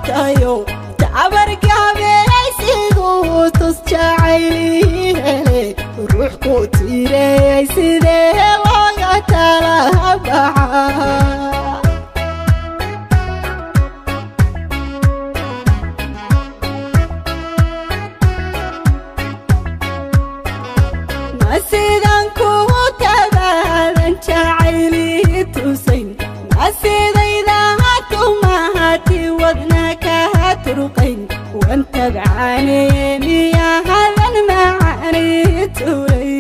tayo tabarkaabe sidoo tusjacayli ruux ku tiray sidee looga tala baxa sidan ku tabaran jacayli tusayn sidayda hatumahati wadnaka turqayn wanta bacaaneen ya hadan macaani tulay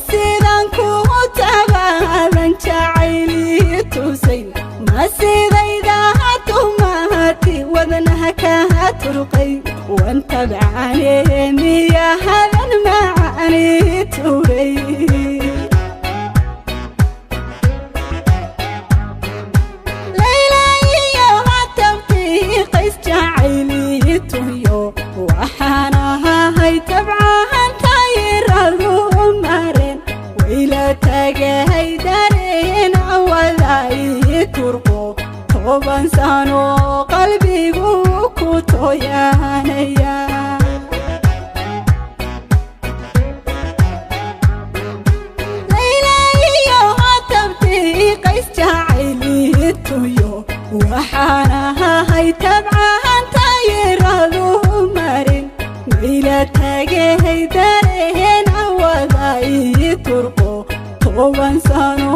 sidan ku tabaran jacayli tusayn sidayda hatumahati wadnaka turqayn wanta bacaaneen ya hadan macaani tulay layla iyo hatabti qays jacayli tuyo waxaan ahay tabcaan taayiradu mareen wayla tagay dareen awalay turqo toban sano qalbigu ku tooyanaya layla iyo hatabti qays jacayli tuyo waxaan ahay tabcaan taayiradu marin wayla tagay dareen awalay turqo toban sano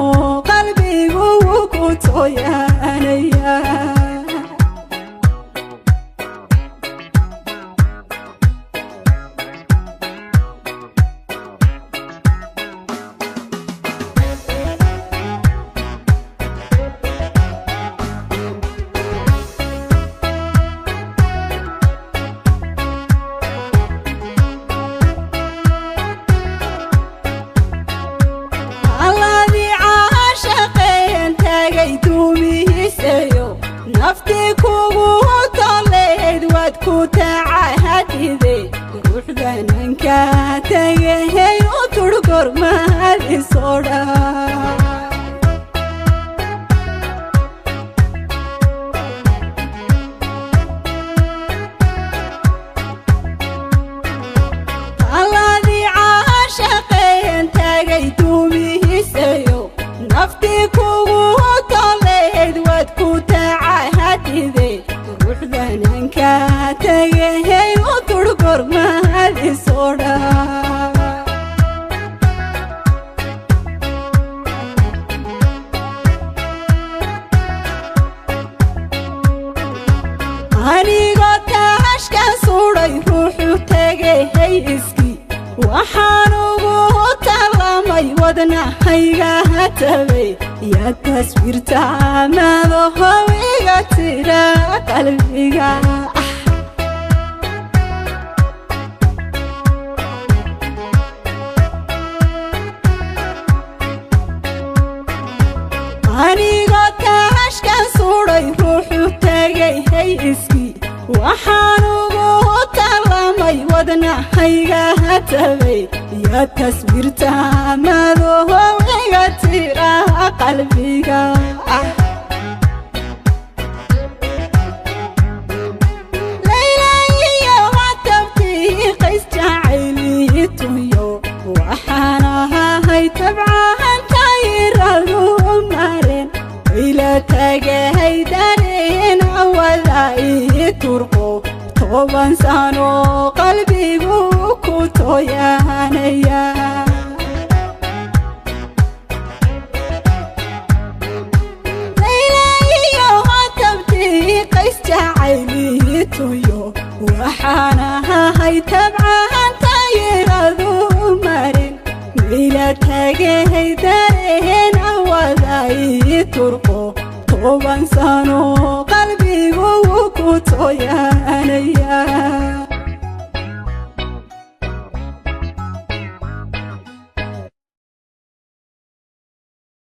qalbigu ku tooyanaya nafti kugu taleed wad ku taahadide ruuxdananka tagay u turgor mahadi soda alladhi aashaqeen tagay duumihiisayo nafti kugu taleed wad ku ruuxdananka tagay u turgor mahadi soda anigoo taashkan suday ruuxu tagay iski waxaan ugu talamay wadnahayga hatabay ya taswiirta madahowiga tira qalbiga anigoo taashkan suday ruuxu tagay iski waxaan ugu talamay wadnahayga hatabay ya taswiirta madahowiga tira qalbiga layla iyo hatabti qays jacayli tuyo waxaan ahay tabcaan taayiradu mareen wayla tagay dareen awalay turqo toban sano qalbigu ku tooyanaya layla iyo hatabti qays jacayli tuyo waxaan ahay tabcaan taayiradu marin wayla tagay dareen awalay turqo toban sano qalbigu ku tooyanaya